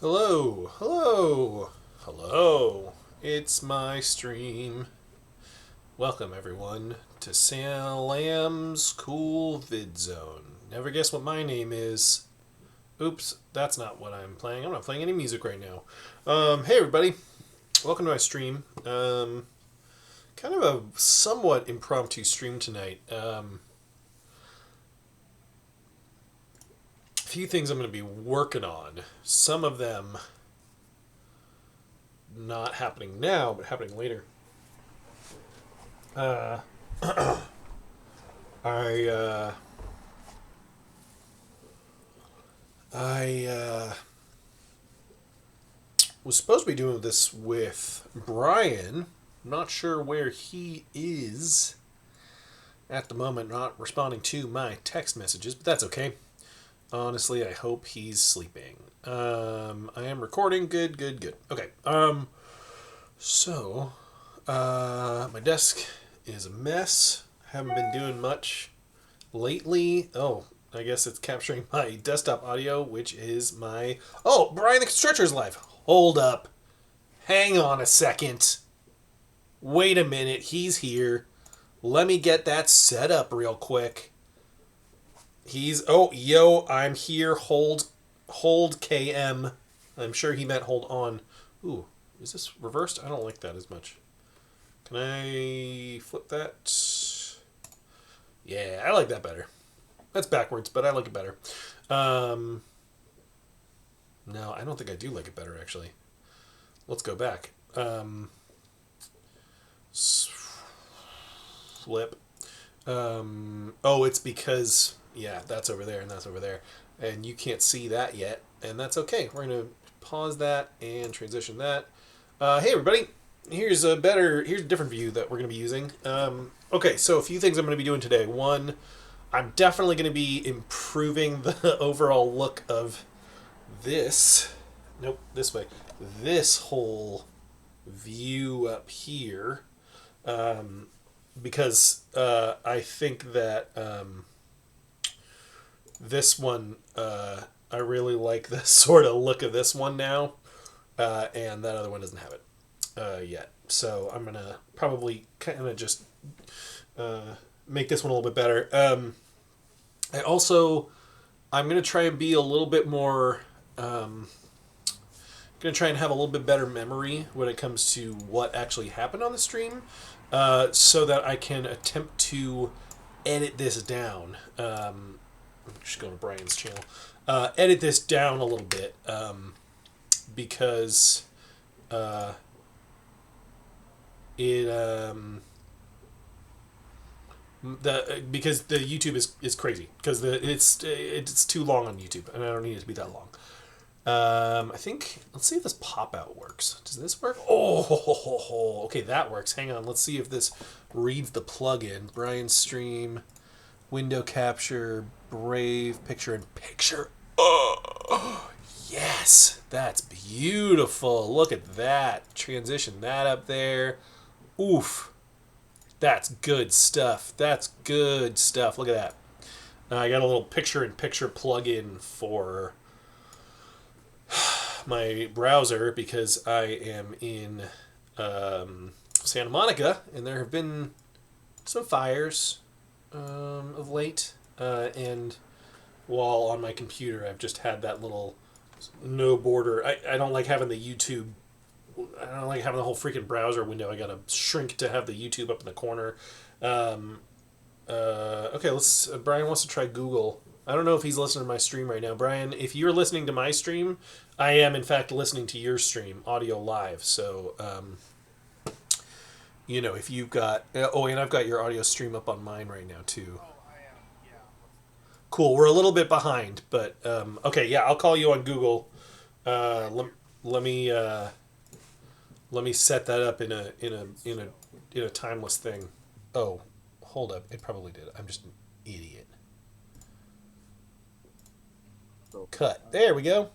Hello, hello, hello. It's my stream. Welcome everyone to Salam's Cool Vid Zone. Never guess what my name is. Oops, that's not what I'm playing. I'm not playing any music right now. Hey everybody, welcome to my stream. Kind of a somewhat impromptu stream tonight. Few things I'm going to be working on. Some of them not happening now, but happening later. Uh, I was supposed to be doing this with Brian. I'm not sure where he is at the moment, not responding to my text messages, but that's okay. Honestly, I hope he's sleeping. I am recording. Good, good, good. Okay. So, my desk is a mess. Haven't been doing much lately. Oh, I guess it's capturing my desktop audio, which is my... Oh, Brian the Constructor is live. Hold up. Hang on a second. Wait a minute. He's here. Let me get that set up real quick. Yo, I'm here. Hold KM. I'm sure he meant hold on. Ooh, is this reversed? I don't like that as much. Can I flip that? Yeah, I like that better. That's backwards, but I like it better. No, I don't think I do like it better, actually. Let's go back. Flip. It's because... Yeah, that's over there and that's over there. And you can't see that yet, and that's okay. We're going to pause that and transition that. Hey, everybody. Here's a different view that we're going to be using. Okay, so a few things I'm going to be doing today. One, I'm definitely going to be improving the overall look of this. Nope, this way. This whole view up here. Because I think that this one, I really like the sort of look of this one now, and that other one doesn't have it yet. So I'm going to probably kind of just make this one a little bit better. I'm going to try and be a little bit more... going to try and have a little bit better memory when it comes to what actually happened on the stream, so that I can attempt to edit this down. I'm just going to Brian's channel. Edit this down a little bit, because because the YouTube is crazy, because it's too long on YouTube, and I don't need it to be that long. I think, let's see if this pop-out works. Does this work? Oh, okay, that works. Hang on, let's see if this reads the plugin. Brian Stream, window capture, Brave, picture-in-picture. Oh, yes, that's beautiful. Look at that. Transition that up there. Oof. That's good stuff. That's good stuff. Look at that. I got a little picture-in-picture plugin for my browser because I am in Santa Monica, and there have been some fires of late, and while on my computer I've just had that little no border. I don't like having the YouTube... I don't like having the whole freaking browser window. I gotta shrink to have the YouTube up in the corner. Okay, Brian wants to try Google. I don't know if he's listening to my stream right now. Brian, if you're listening to my stream, I am, in fact, listening to your stream, audio live. So, if you've got... Oh, and I've got your audio stream up on mine right now, too. Cool. We're a little bit behind, but... okay, yeah, I'll call you on Google. Let me set that up in a timeless thing. Oh, hold up. It probably did. I'm just an idiot. Cut. There we go.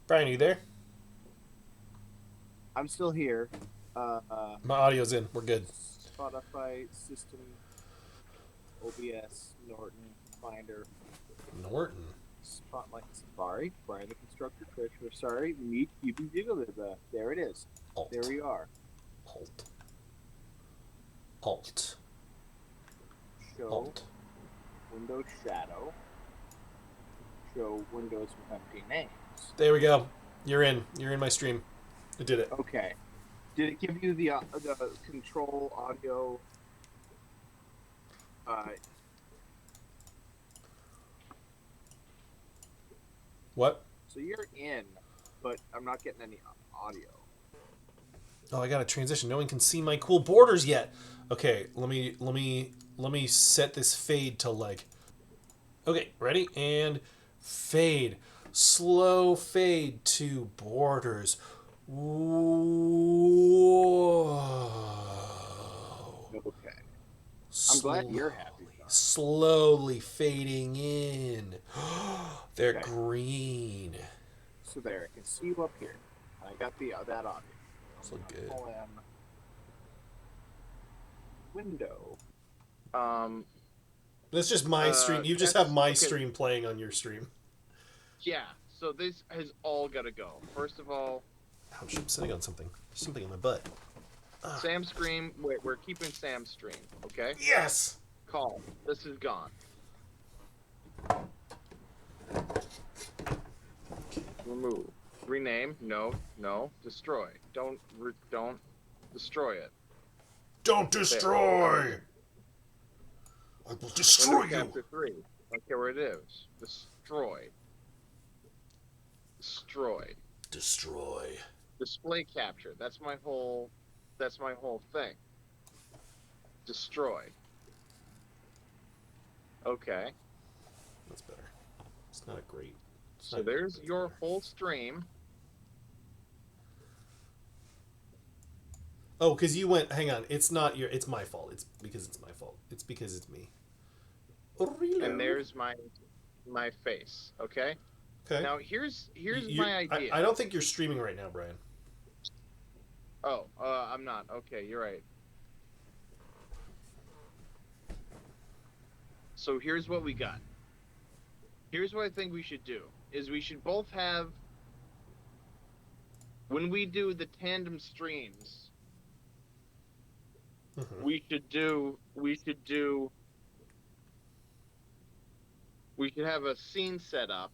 Brian, are you there? I'm still here. My audio's in. We're good. Spotify system, OBS, Norton, Finder. Norton. Spotlight Safari, Brain the Constructor, Treasure. Sorry, meet Cuban Jiggle. There it is. Alt. There we are. Alt. Alt. Show Alt. Windows Shadow. Show Windows with empty names. There we go. You're in. You're in my stream. I did it. Okay. Did it give you the control audio? What? So you're in, but I'm not getting any audio. Oh, I got to transition. No one can see my cool borders yet. Okay, let me set this fade to like. Okay, ready? And fade. Slow fade to borders. Whoa. Okay. I'm glad you're happy. Slowly fading in. They're Okay. green. So there, I can see you up here. I got that audio. This look good. Pull in window. That's just my stream. You just have my stream playing on your stream. Yeah, so this has all got to go. First of all... Ouch, I'm sitting on something. There's something in my butt. Sam's stream, wait, we're keeping Sam's stream, okay? Yes! Call. This is gone. Remove. Rename. No. Destroy. Don't destroy it. Don't destroy! I will destroy Windows you! Chapter 3. I don't care where it is. Destroy. Destroy. Destroy. Display capture. That's my whole thing. Destroy. Okay. That's better. It's not great. So there's your whole stream. Oh, because you went. Hang on. It's not your. It's my fault. It's because it's my fault. It's because it's me. And there's my face. Okay. Okay. Now here's my idea. I don't think you're streaming right now, Brian. Oh, I'm not. Okay, you're right. So here's what we got. Here's what I think we should do. Is we should both have, when we do the tandem streams, we should have a scene set up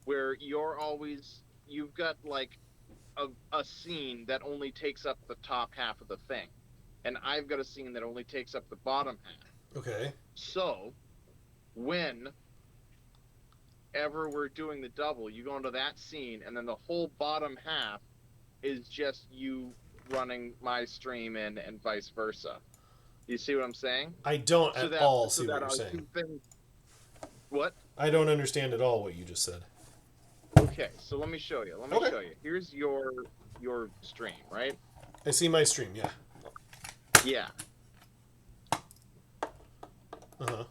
where you've got like a scene that only takes up the top half of the thing. And I've got a scene that only takes up the bottom half. Okay. So, whenever we're doing the double, you go into that scene, and then the whole bottom half is just you running my stream in, and vice versa. You see what I'm saying? I don't at all see what you're saying. What? I don't understand at all what you just said. Okay, so let me show you. Show you. Here's your stream, right? I see my stream, yeah. Yeah. Uh-huh.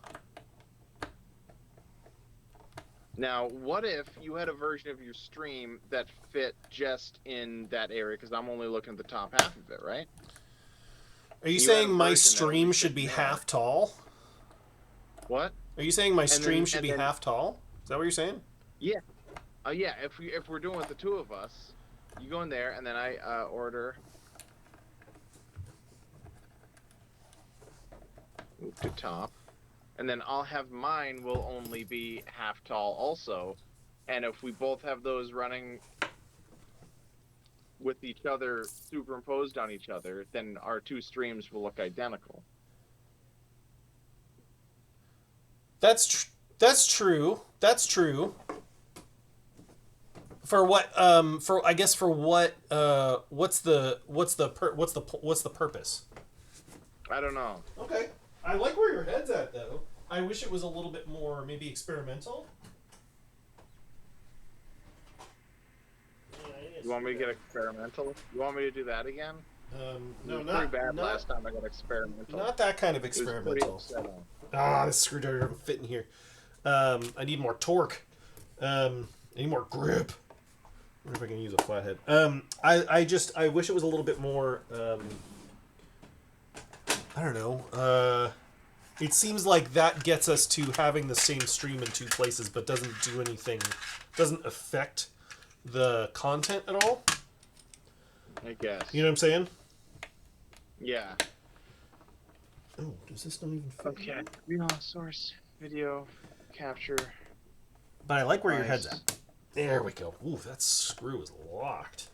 Now, what if you had a version of your stream that fit just in that area? Because I'm only looking at the top half of it, right? Are you saying my stream should be half tall? What? Are you saying my stream should be half tall? Is that what you're saying? Yeah. Yeah, if we're doing with the two of us, you go in there, and then I order... Move to top. And then I'll have mine will only be half tall also. And if we both have those running with each other superimposed on each other, then our two streams will look identical. That's true. That's true. For what? I guess for what? What's the purpose? I don't know. Okay. I like where your head's at, though. I wish it was a little bit more, maybe experimental. You want me to get experimental? You want me to do that again? No, not bad. Last time I got experimental. Not that kind of experimental. This screwdriver doesn't fit in here. I need more torque. I need more grip. I wonder if I can use a flathead. I wish it was a little bit more. I don't know. It seems like that gets us to having the same stream in two places, but doesn't do anything, doesn't affect the content at all. I guess. You know what I'm saying? Yeah. Oh, does this not even fit? Okay. Real source video capture. But I like where your Nice. head's at. There we go. Ooh, that screw is locked.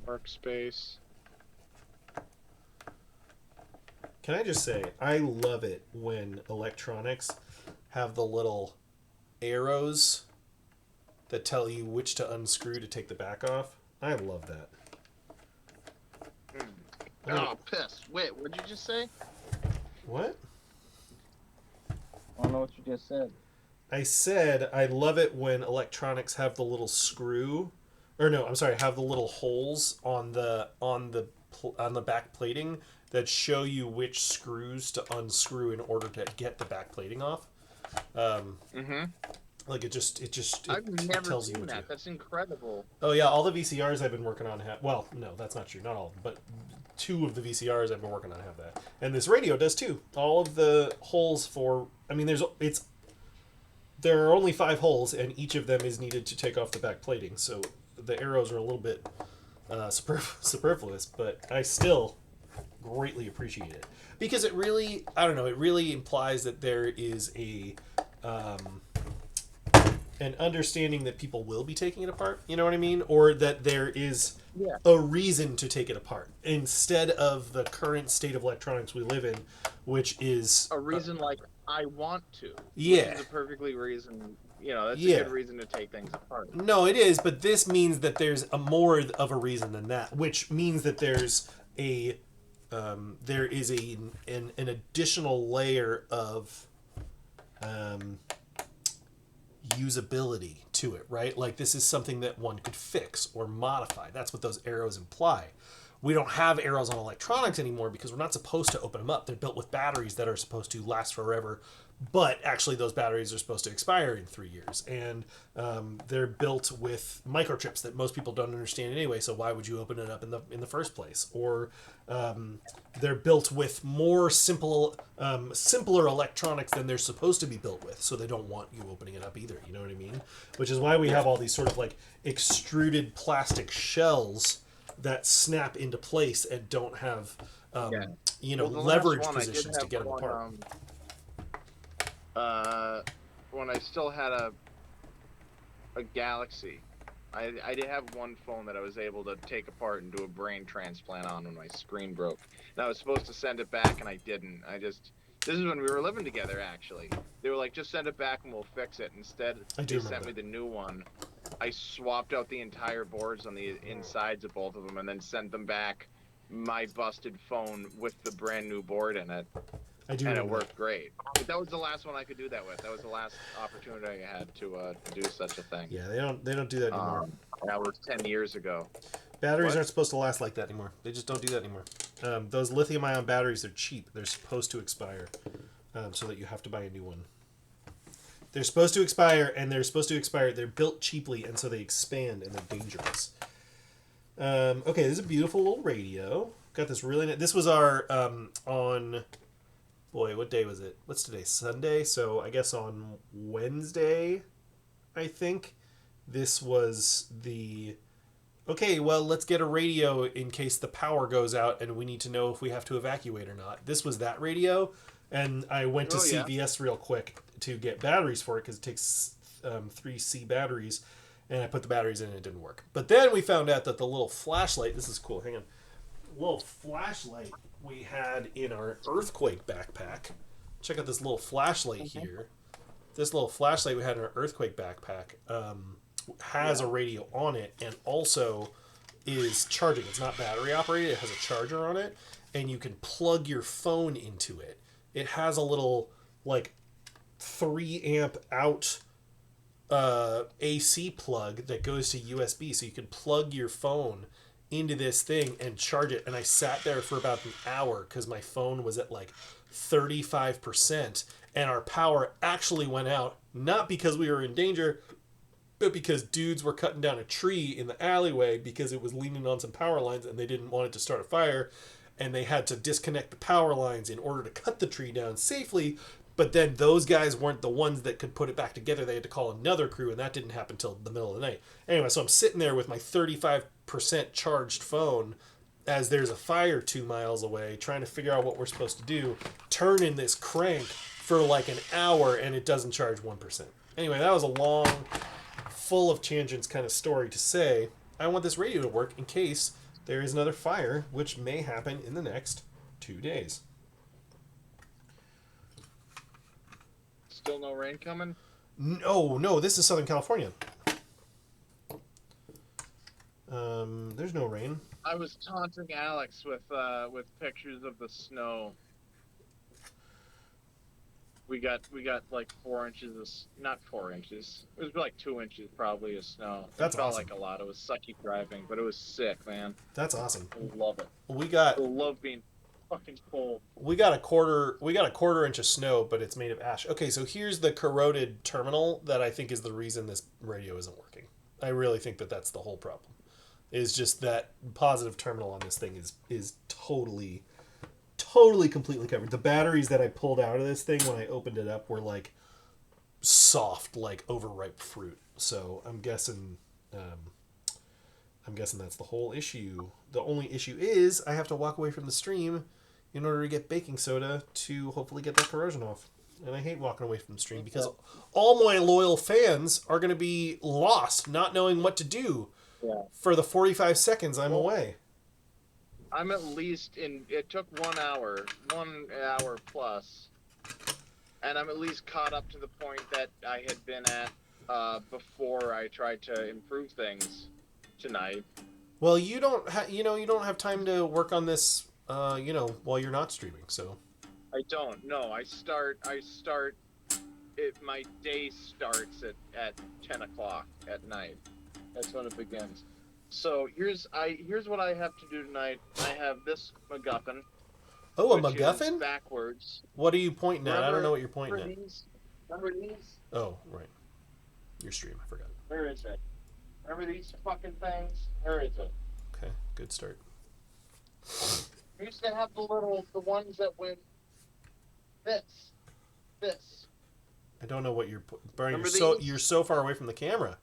Workspace. Can I just say, I love it when electronics have the little arrows that tell you which to unscrew to take the back off. I love that. Oh, piss. Wait, what did you just say? What? I don't know what you just said. I said I love it when electronics have the little screw, or no, I'm sorry, have the little holes on the back plating that show you which screws to unscrew in order to get the back plating off. Like it I've never tells you seen what that. to. That's incredible. Oh yeah, all the VCRs I've been working on have. Well, no, that's not true. Not all of them, but 2 of the VCRs I've been working on have that, and this radio does too. All of the holes for. I mean, there are only 5 holes, and each of them is needed to take off the back plating. So the arrows are a little bit superfluous, but I still greatly appreciate it because it really, I don't know, it really implies that there is an understanding that people will be taking it apart, you know what I mean? Or that there is a reason to take it apart instead of the current state of electronics we live in, which is A reason like I want to. Yeah. Which is a perfectly reason, that's Yeah. a good reason to take things apart. No, it is, but this means that there's a more of a reason than that, which means that there's an additional layer of usability to it, right? Like this is something that one could fix or modify. That's what those arrows imply. We don't have arrows on electronics anymore because we're not supposed to open them up. They're built with batteries that are supposed to last forever, but actually those batteries are supposed to expire in 3 years. And they're built with microchips that most people don't understand anyway, so why would you open it up in the first place? Or they're built with more simpler electronics than they're supposed to be built with, so they don't want you opening it up either, you know what I mean? Which is why we have all these sort of like extruded plastic shells that snap into place and don't have leverage positions to get them apart. When I still had a Galaxy, I did have one phone that I was able to take apart and do a brain transplant on when my screen broke. And I was supposed to send it back and I didn't. This is when we were living together, actually. They were like, just send it back and we'll fix it. Instead, they sent me the new one. I swapped out the entire boards on the insides of both of them and then sent them back my busted phone with the brand new board in it. And it worked great. But that was the last one I could do that with. That was the last opportunity I had to do such a thing. Yeah, they don't do that anymore. That was 10 years ago. Batteries aren't supposed to last like that anymore. They just don't do that anymore. Those lithium-ion batteries are cheap. They're supposed to expire, so that you have to buy a new one. They're supposed to expire, and they're built cheaply, and so they expand, and they're dangerous. Okay, this is a beautiful little radio. Got this really this was our, on... Boy, what day was it? What's today? Sunday? So I guess on Wednesday, I think, this was the... Okay, well, let's get a radio in case the power goes out and we need to know if we have to evacuate or not. This was that radio, and I went to CVS real quick to get batteries for it because it takes 3C batteries, and I put the batteries in and it didn't work. But then we found out that the little flashlight... This is cool, hang on. Little flashlight we had in our earthquake backpack. Check out this little flashlight here. This little flashlight we had in our earthquake backpack has a radio on it and also is charging. It's not battery operated. It has a charger on it, and you can plug your phone into it. It has a little like 3 amp out AC plug that goes to USB, so you can plug your phone into this thing and charge it. And I sat there for about an hour because my phone was at like 35%, and our power actually went out, not because we were in danger, but because dudes were cutting down a tree in the alleyway because it was leaning on some power lines and they didn't want it to start a fire. and they had to disconnect the power lines in order to cut the tree down safely. But then those guys weren't the ones that could put it back together. They had to call another crew, and that didn't happen until the middle of the night. Anyway, so I'm sitting there with my 35% charged phone as there's a fire 2 miles away, trying to figure out what we're supposed to do, turning this crank for like an hour, and it doesn't charge 1%. Anyway, that was a long, full of tangents kind of story to say, I want this radio to work in case there is another fire, which may happen in the next 2 days. Still no rain coming? No, this is Southern California. There's no rain. I was taunting Alex with pictures of the snow. We got like 4 inches of, not 4 inches. It was like 2 inches probably of snow. That's it felt awesome. like a lot. It was sucky driving, but it was sick, man. That's awesome. I love it. I love being fucking cold. We got a quarter inch of snow, but it's made of ash. Okay, so here's the corroded terminal that I think is the reason this radio isn't working. I really think that that's the whole problem. Is just that positive terminal on this thing is totally completely covered. The batteries that I pulled out of this thing when I opened it up were like soft, like overripe fruit. So I'm guessing that's the whole issue. The only issue is I have to walk away from the stream in order to get baking soda to hopefully get that corrosion off. And I hate walking away from the stream because all my loyal fans are going to be lost, not knowing what to do for the 45 seconds I'm away. I'm at least it took 1 hour plus, and I'm at least caught up to the point that I had been at before I tried to improve things tonight. Well, you don't have time to work on this, while you're not streaming. So I don't. No, I start. My day starts at 10 o'clock at night. That's when it begins. So here's what I have to do tonight. I have this MacGuffin. Oh, a MacGuffin? Backwards. What are you pointing at? I don't know what you're pointing at. Remember these? Oh, right. Your stream. I forgot. Where is it? Remember these fucking things? Where is it? Okay, good start. We used to have the ones that went this. I don't know what you're. Brian, Remember you're so far away from the camera.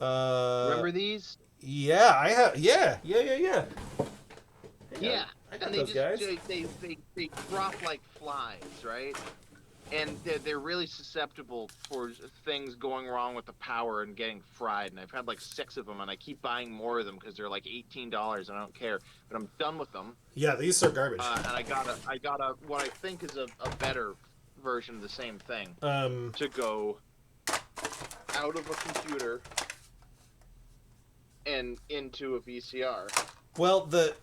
Remember these? Yeah, I have. Yeah. Yeah. I got And those guys. they drop like flies, right? And they're really susceptible for things going wrong with the power and getting fried. And I've had like 6 of them, and I keep buying more of them because they're like $18, and I don't care. But I'm done with them. Yeah, these are garbage. And I got a what I think is a better version of the same thing. To go out of a computer and into a VCR. Well, the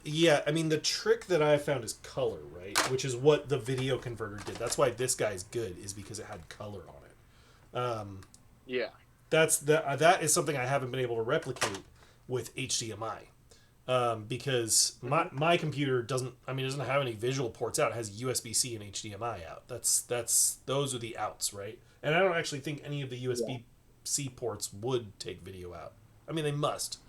trick that I found is color, right? Which is what the video converter did. That's why this guy's good, is because it had color on it. Yeah. That is something I haven't been able to replicate with HDMI. Because my computer doesn't have any visual ports out. It has USB-C and HDMI out. Those are the outs, right? And I don't actually think any of the USB-C ports would take video out. I mean, they must.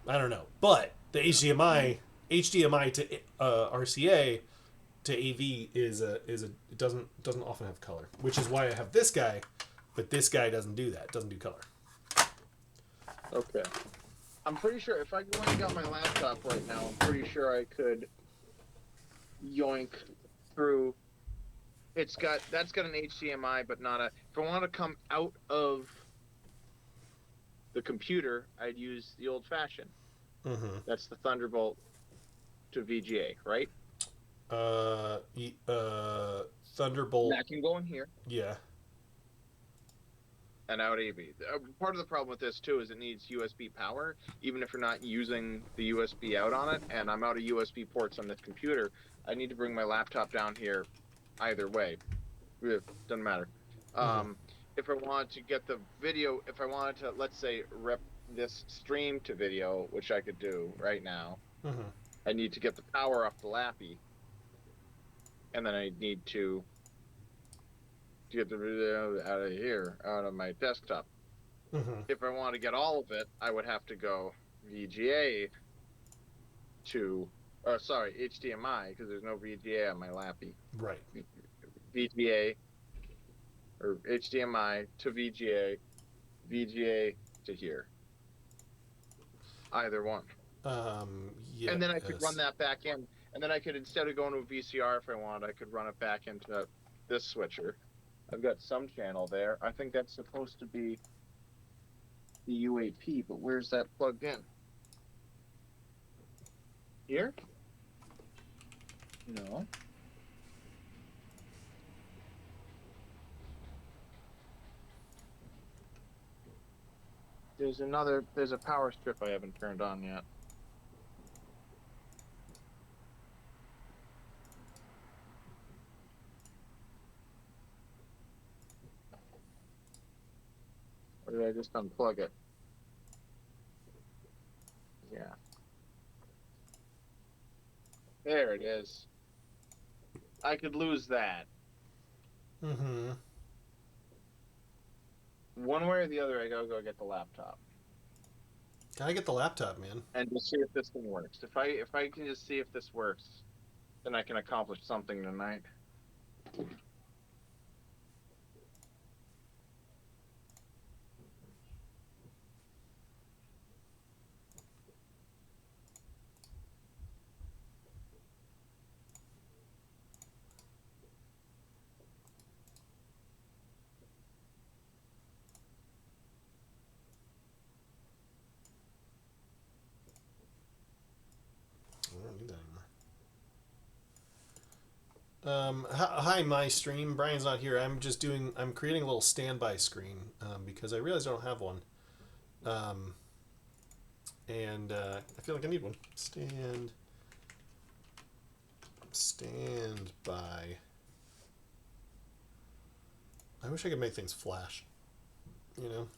I don't know, but the HDMI to RCA to AV it doesn't often have color, which is why I have this guy, but this guy doesn't do that. It doesn't do color. Okay. I'm pretty sure if I go and got my laptop right now, I'm pretty sure I could yoink through. That's got an HDMI, but not a. If I want to come out of the computer, I'd use the old-fashioned. Mm-hmm. That's the Thunderbolt to VGA, right? Thunderbolt. That can go in here. Yeah. And out AV. Part of the problem with this too is it needs USB power, even if you're not using the USB out on it. And I'm out of USB ports on this computer. I need to bring my laptop down here. Either way, it doesn't matter. Mm-hmm. If I wanted to get the video, if I wanted to, let's say, rep this stream to video, which I could do right now, Mm-hmm. I need to get the power off the Lappy, and then I need to get the video out of here, out of my desktop. Mm-hmm. If I want to get all of it, I would have to go VGA to sorry, HDMI, because there's no VGA on my Lappy. Right. VGA or HDMI to VGA, VGA to here. Either one. Yeah. And then I could run that back in. And then I could, instead of going to a VCR if I wanted, I could run it back into this switcher. I've got some channel there. I think that's supposed to be the UAP, but where's that plugged in? Here? No. There's a power strip I haven't turned on yet. Or did I just unplug it? Yeah. There it is. I could lose that. Mm-hmm. One way or the other, I gotta go get the laptop Gotta get the laptop, man. and just see if this thing works. If I can just see if this works, then I can accomplish something tonight. I don't need that anymore. Hi, my stream. Brian's not here. I'm creating a little standby screen because I realized I don't have one. And I feel like I need one. Stand by. I wish I could make things flash. You know?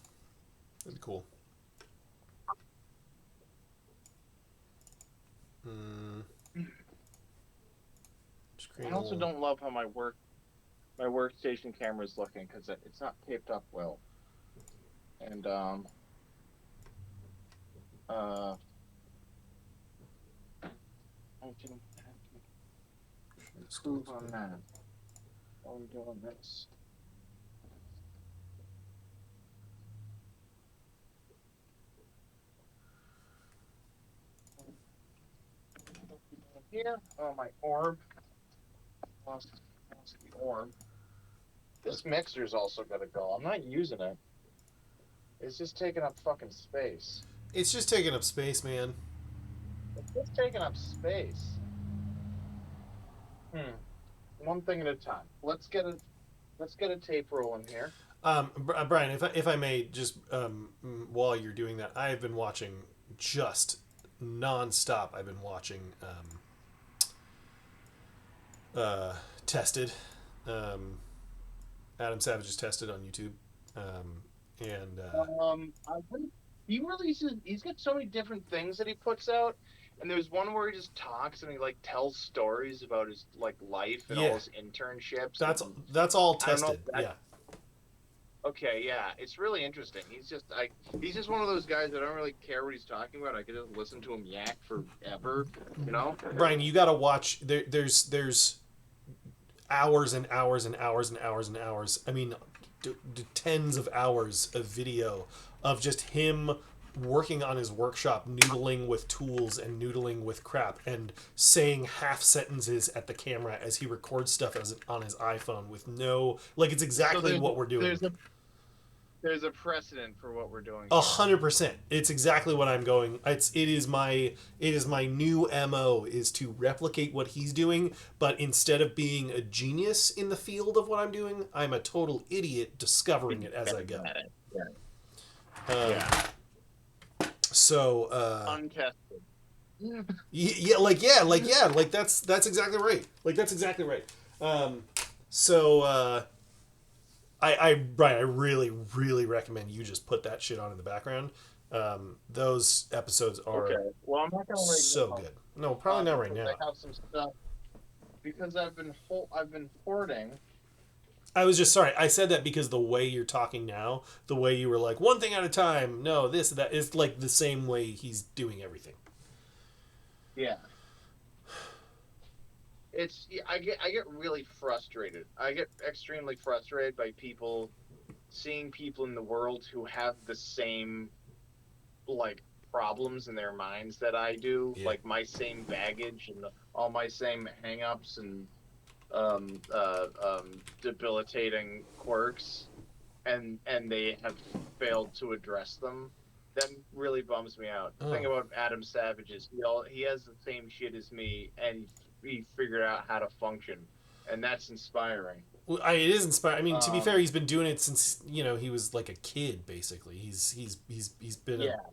That'd be cool. I also don't love how my workstation camera is looking because it's not taped up well. And I can improve on that. While I'm doing this. Here, my orb. Lost the orb. This mixer's also gotta go. I'm not using it. It's just taking up fucking space. It's just taking up space, man. It's just taking up space. One thing at a time. Let's get a tape rolling here. Brian, if I may, just while you're doing that, I have been watching just nonstop. I've been watching Tested. Adam Savage is Tested on YouTube, he's got so many different things that he puts out, and there's one where he just talks and he like tells stories about his like life and all his internships. That's all Tested. Yeah. Okay, yeah, it's really interesting. He's just one of those guys that I don't really care what he's talking about. I could just listen to him yak forever, you know. Brian, you got to watch. There's hours and hours and hours and hours and hours. I mean, tens of hours of video of just him working on his workshop, noodling with tools and noodling with crap, and saying half sentences at the camera as he records stuff on his iPhone with no, like, it's exactly what we're doing. There's a precedent for what we're doing. 100%. It's exactly what I'm going. It is my new MO is to replicate what he's doing, but instead of being a genius in the field of what I'm doing, I'm a total idiot discovering it as I go. So untested. That's exactly right. That's exactly right. Brian, I really, really recommend you just put that shit on in the background. Those episodes are Well, I'm not gonna so good. No, probably not right now. I have some stuff because I've been hoarding. I was just sorry. I said that because the way you're talking now, the way you were like one thing at a time. No, this that is like the same way he's doing everything. Yeah. I get really frustrated. I get extremely frustrated by people seeing people in the world who have the same like problems in their minds that I do, Yeah. like my same baggage and all my same hangups and debilitating quirks, and they have failed to address them. That really bums me out. The thing Oh. about Adam Savage is he has the same shit as me, and he figured out how to function, and that's inspiring. Well, it is inspiring. I mean, to be fair, Um, he's been doing it since he was like a kid. Basically, yeah,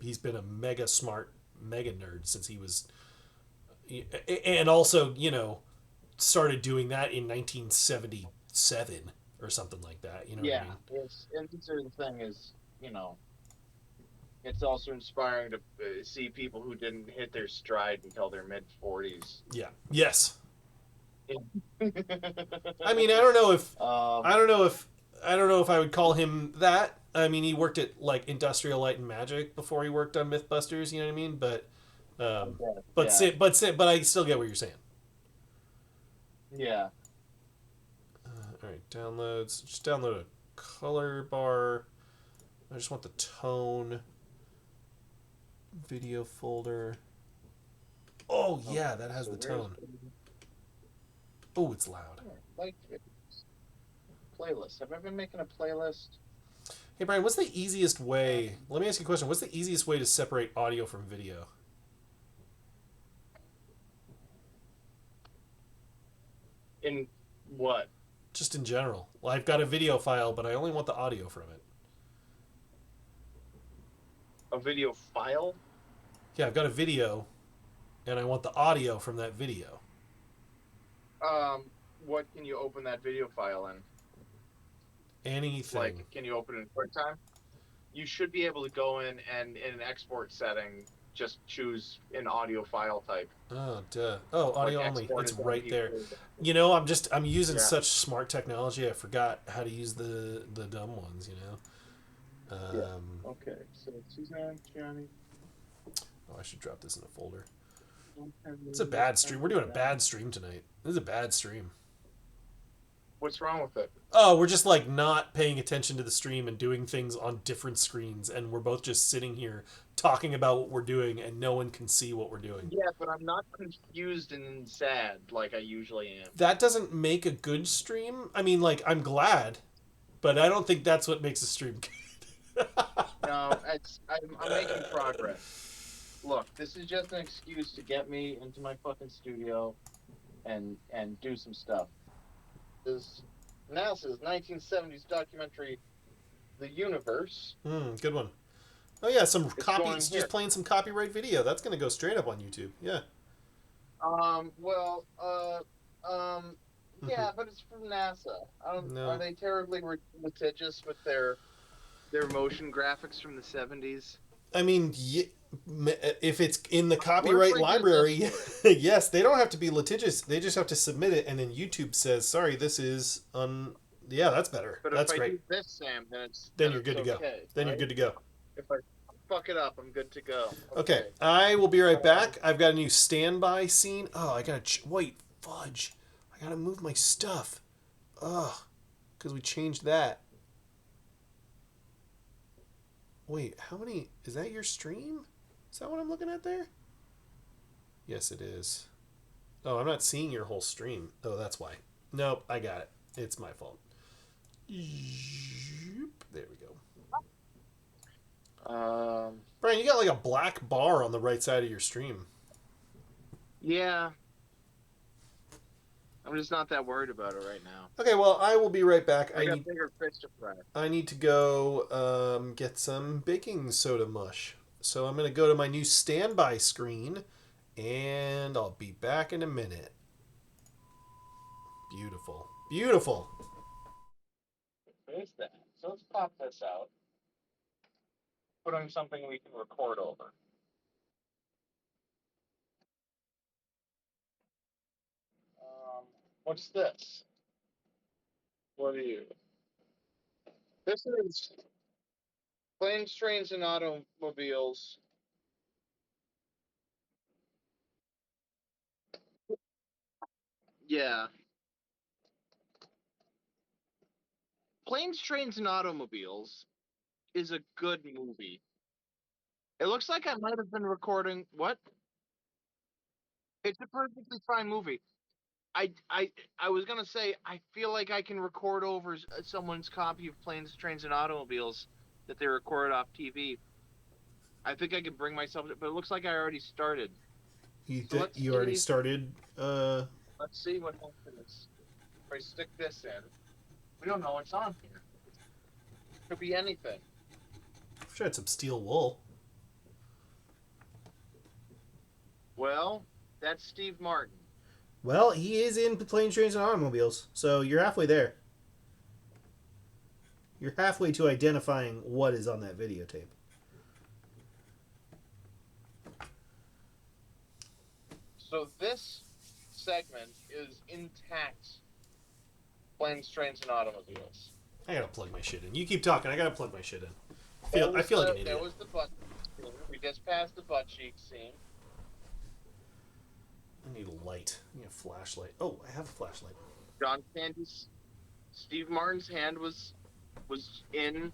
he's been a mega smart mega nerd since he was, and also started doing that in 1977 or something like that. You know what I yeah. mean? And the thing is, it's also inspiring to see people who didn't hit their stride until their mid 40s. Yeah. Yes. um, I mean, I don't know if, I don't know if I would call him that. I mean, he worked at like Industrial Light and Magic before he worked on MythBusters. You know what I mean? okay, yeah, But I still get what you're saying. yeah. All right, downloads. Just download a color bar. I just want the tone video folder. Oh yeah, Okay, that has so the where's tone. Oh, it's loud. like playlist? Have I been making a playlist? Hey Brian, what's the easiest way? Um, Let me ask you a question. What's the easiest way to separate audio from video? in what? Just in general. Well, I've got a video file, but I only want the audio from it. A video file? Yeah, I've got a video, and I want the audio from that video. What can you open that video file in? Like, Anything. can you open it in QuickTime? You should be able to go in an export setting, just choose an audio file type, Oh, duh. Oh, like audio only. export It's as right there. MP4. I'm using Yeah, such smart technology. I forgot how to use the dumb ones. yeah. Um, Okay, so Suzanne, Johnny, oh, I should drop this in a folder. don't have It's a any bad stream. We're doing a that. bad stream tonight. This is a bad stream. What's wrong with it? Oh, we're just like not paying attention to the stream and doing things on different screens, and we're both just sitting here talking about what we're doing, and no one can see what we're doing. Yeah, but I'm not confused and sad like I usually am. That doesn't make a good stream. I mean, like, I'm glad, but I don't think that's what makes a stream good. No, I'm making progress. Look, this is just an excuse to get me into my fucking studio and do some stuff. This NASA's 1970s documentary, The Universe, Good one. Oh yeah, some it's going copies. Just here. playing some copyright video. That's gonna go straight up on YouTube. Yeah. Well, yeah, but it's from NASA. I don't. Are No. they terribly litigious with their motion graphics from the 70s? I mean, if it's in the What if copyright we did this library, for it? yes, they don't have to be litigious. They just have to submit it, and then YouTube says, "Sorry, this is un." Yeah, that's better. But if That's I great. do this, Sam, then it's Then you're good to go. okay, Then you're right? good to go. If I fuck it up, I'm good to go. Okay, Okay. I will be right Um, back. I've got a new standby scene. Oh, I gotta wait. Fudge. I gotta move my stuff. Ugh, because we changed that. Wait, how many? Is that your stream? Is that what I'm looking at there? Yes, it is. Oh, I'm not seeing your whole stream. Oh, that's why. Nope, I got it. It's my fault. There we go. um, Brian, you got like a black bar on the right side of your stream. yeah, I'm just not that worried about it right now. Okay, well, I will be right back. I got bigger fish to fry. I need to go get some baking soda mush. So I'm going to go to my new standby screen, and I'll be back in a minute. Beautiful. Beautiful. There's that. So let's pop this out. Put on something we can record over. What's this? What are you? This is Planes, Trains, and Automobiles. Yeah. Planes, Trains, and Automobiles is a good movie. It looks like I might have been recording. What? It's a perfectly fine movie. I, I, I was gonna say I feel like I can record over someone's copy of Planes, Trains, and Automobiles that they record off TV. I think I could bring myself, but it looks like I already started. So let's You already see. started? Let's see what happens. If I stick this in, we don't know what's on here. Could be anything. I'm sure it's some steel wool. Well, that's Steve Martin. Well, he is in Planes, Trains, and Automobiles, so you're halfway there. You're halfway to identifying what is on that videotape. So this segment is intact. Planes, Trains, and Automobiles. I gotta plug my shit in. You keep talking. I gotta plug my shit in. I feel like an idiot. There was the butt scene. We just passed the butt cheek scene. I need a light. I need a flashlight. Oh, I have a flashlight. John Candy's Steve Martin's hand was in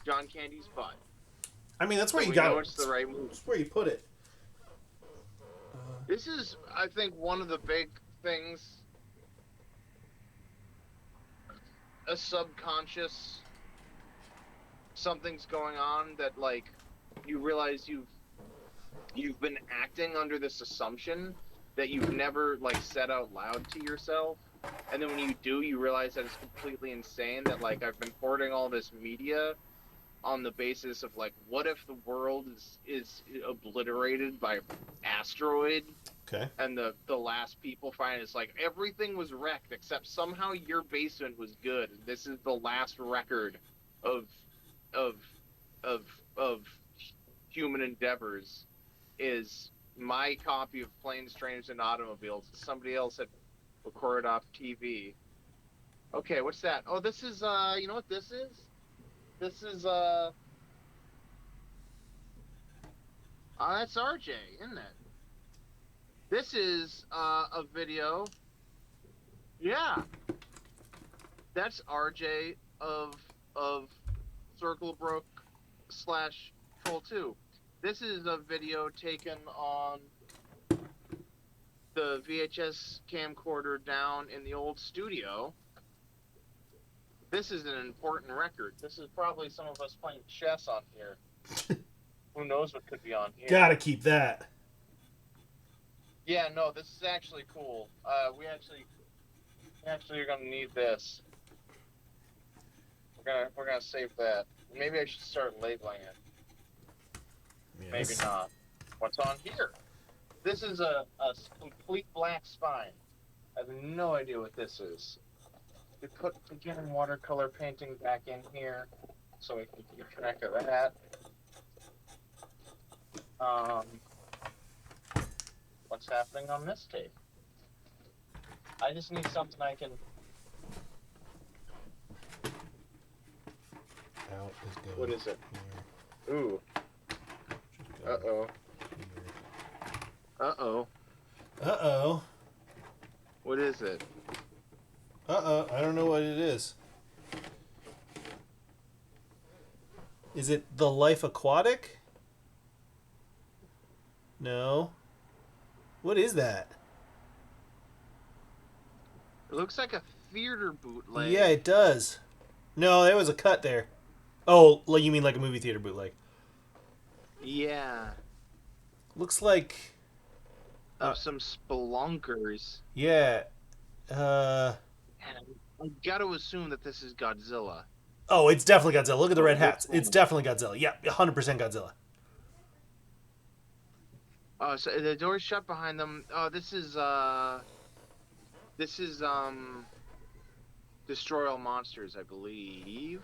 John Candy's butt. I mean, that's where So you got it. It's the right move. That's where you put it. This is, I think, one of the big things. A subconscious something's going on that, like, you realize you've been acting under this assumption that you've never, like, said out loud to yourself, and then when you do, you realize that it's completely insane, that, like, I've been hoarding all this media on the basis of, like, what if the world is obliterated by asteroid? Okay. And the last people find it's like everything was wrecked except somehow your basement was good. This is the last record of of of human endeavors is my copy of Planes, Trains, and Automobiles. Somebody else had recorded off TV. Okay, what's that? Oh, this is you know what this is? This is that's RJ, isn't it? This is a video. Yeah, that's RJ of Circle Broke / Troll 2. This is a video taken on the VHS camcorder down in the old studio. This is an important record. This is probably some of us playing chess on here. Who knows what could be on here? Gotta keep that. Yeah, no, this is actually cool. We actually are gonna need this. We're gonna save that. Maybe I should start labeling it. Yes. Maybe not. What's on here? This is a complete black spine. I have no idea what this is. We put beginning watercolor painting back in here, so we can keep track of that. What's happening on this tape? I just need something I can. Out is going. What is it? Here. Ooh. Uh-oh. Uh-oh. Uh-oh. What is it? Uh-oh. I don't know what it is. Is it The Life Aquatic? No. What is that? It looks like a theater bootleg. Yeah, it does. No, there was a cut there. Oh, you mean like a movie theater bootleg? Yeah. Looks like... Of some spelunkers. Yeah. And I gotta assume that this is Godzilla. Oh, it's definitely Godzilla. Look at the red hats. It's definitely Godzilla. Yeah, 100% Godzilla. Oh, so the door's shut behind them. Oh, this is Destroy All Monsters, I believe.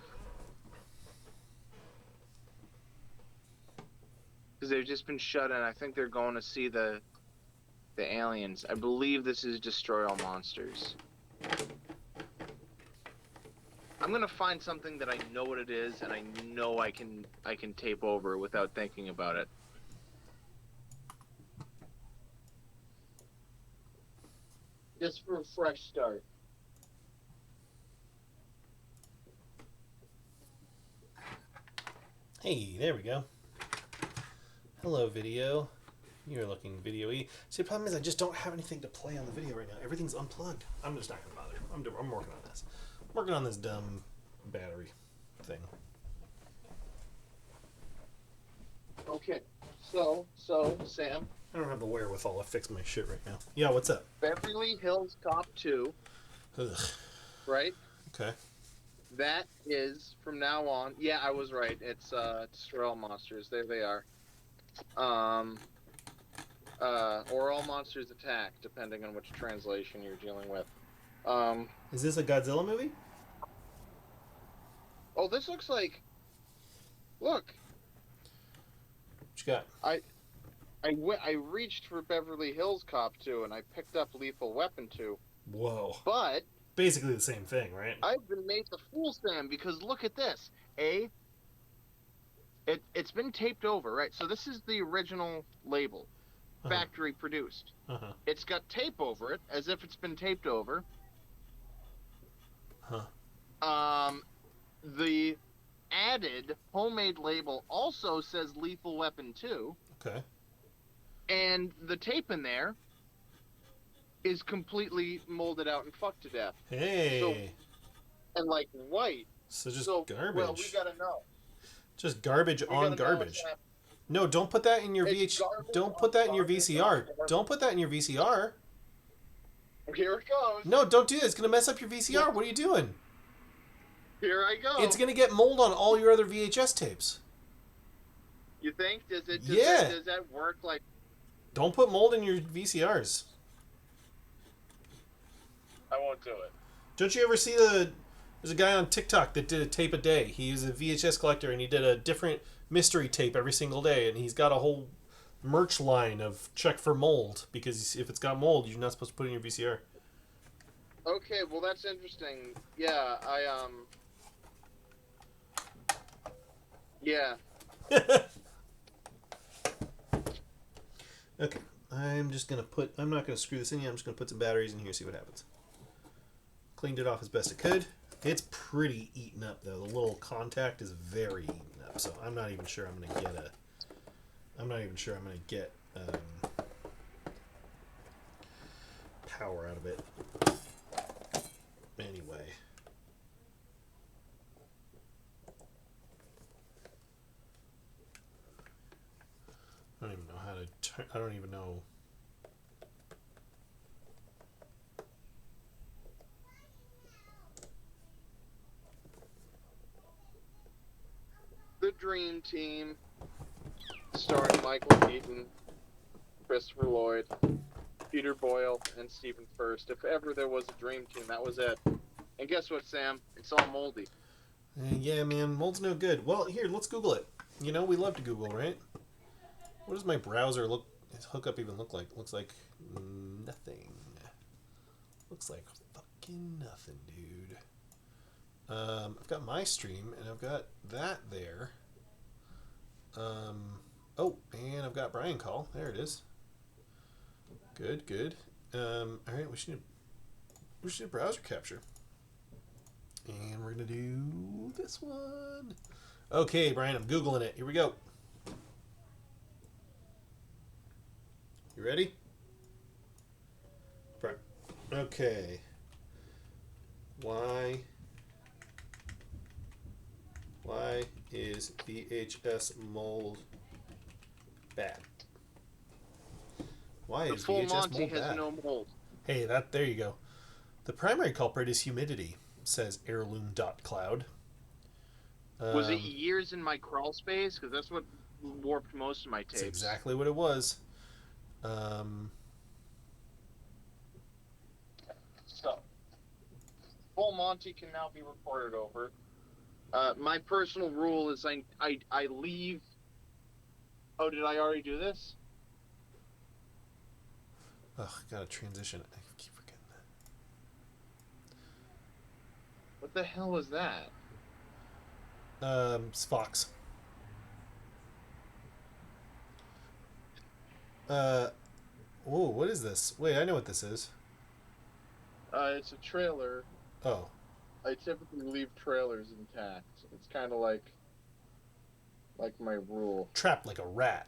Because they've just been shut in. I think they're going to see the aliens. I believe this is Destroy All Monsters. I'm gonna find something that I know what it is, and I know I can tape over without thinking about it. Just for a fresh start. Hey, there we go. Hello, video. You're looking video-y. See, the problem is I just don't have anything to play on the video right now. Everything's unplugged. I'm just not going to bother. I'm working on this. I'm working on this dumb battery thing. Okay. So, Sam. I don't have the wherewithal to fix my shit right now. Yeah, what's up? Beverly Hills Cop 2, Ugh. right? Okay. That is, from now on... Yeah, I was right. It's Destroy All Monsters. There they are. Or All Monsters Attack, depending on which translation you're dealing with. Is this a Godzilla movie? Oh, this looks like... Look. What you got? I reached for Beverly Hills Cop 2, and I picked up Lethal Weapon 2. Whoa. But... Basically the same thing, right? I've been made the fool, Sam, because look at this. It's been taped over, right? So this is the original label, factory produced. It's got tape over it, as if it's been taped over. The added homemade label also says Lethal Weapon 2. Okay. And the tape in there is completely molded out and fucked to death. Hey. So, and like white. So just garbage. Well, we gotta know. Just garbage on garbage. No, don't put that in your Don't put that in your VCR. Don't put that in your VCR. Here it goes. No, don't do that. It's gonna mess up your VCR. What are you doing? Here I go. It's gonna get mold on all your other VHS tapes. You think? Does that work like? Don't put mold in your VCRs. I won't do it. Don't you ever see there's a guy on TikTok that did a tape a day. He's a VHS collector and he did a different mystery tape every single day, and he's got a whole merch line of check for mold, because if it's got mold, you're not supposed to put it in your VCR. Okay, well that's interesting. Yeah, yeah. Okay, I'm not gonna screw this in yet. I'm just gonna put some batteries in here, see what happens. Cleaned it off as best it could. It's pretty eaten up though. The little contact is very eaten up, so I'm not even sure I'm gonna get power out of it. Anyway. I don't even know how to turn. I don't even know. The Dream Team, starring Michael Keaton, Christopher Lloyd, Peter Boyle, and Stephen Furst. If ever there was a Dream Team, that was it. And guess what, Sam? It's all moldy. Yeah, man, mold's no good. Well, here, let's Google it. You know, we love to Google, right? What does my browser hookup even look like? Looks like nothing. Looks like fucking nothing, dude. I've got my stream, and I've got that there. Oh, and I've got Brian Call. There it is. Good, good. All right, we should do browser capture. And we're going to do this one. Okay, Brian, I'm Googling it. Here we go. You ready? Brian. Okay. Why is VHS mold bad? Why is Full VHS Monty mold has bad? no mold. Hey, there you go. The primary culprit is humidity, says heirloom.cloud. Was it years in my crawl space? Because that's what warped most of my tapes. That's exactly what it was. So, Full Monty can now be recorded over. My personal rule is I leave. Oh, did I already do this? Ugh, gotta transition. I keep forgetting that. What the hell is that? It's Fox. Whoa, what is this? Wait, I know what this is. It's a trailer. Oh. I typically leave trailers intact. It's kind of like my rule. Trapped like a rat.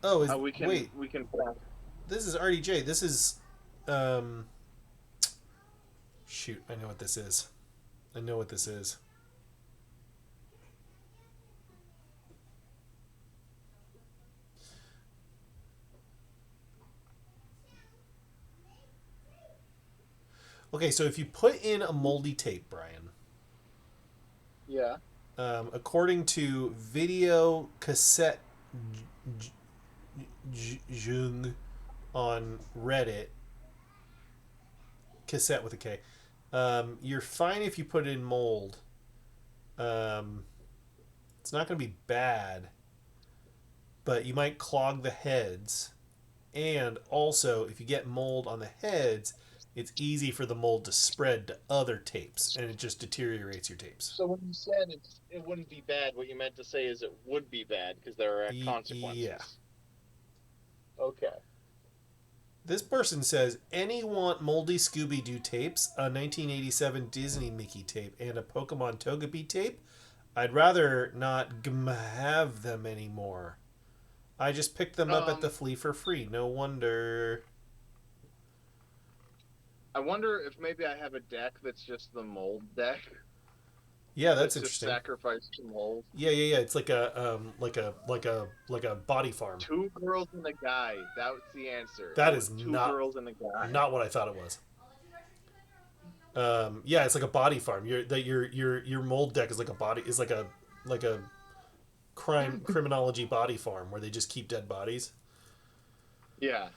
Oh, We can wait. we can. This is RDJ. This is, um, shoot. I know what this is. I know what this is. Okay, so if you put in a moldy tape, Brian, Yeah. according to video cassette Jung on Reddit, cassette with a K, you're fine if you put it in mold. It's not going to be bad, but you might clog the heads. And also, if you get mold on the heads, it's easy for the mold to spread to other tapes, and it just deteriorates your tapes. So when you said it wouldn't be bad, what you meant to say is it would be bad because there are consequences. Yeah. Okay. This person says, any want moldy Scooby-Doo tapes, a 1987 Disney Mickey tape, and a Pokemon Togepi tape? I'd rather not have them anymore. I just picked them up at the flea for free. No wonder. I wonder if maybe I have a deck that's just the mold deck. Yeah, that's interesting. Just sacrifice to mold. Yeah. It's like a body farm. 2 girls and a guy. That was the answer. That is 2 not girls and a guy. Not what I thought it was. Yeah, it's like a body farm. Your mold deck is like a criminology body farm where they just keep dead bodies. Yeah.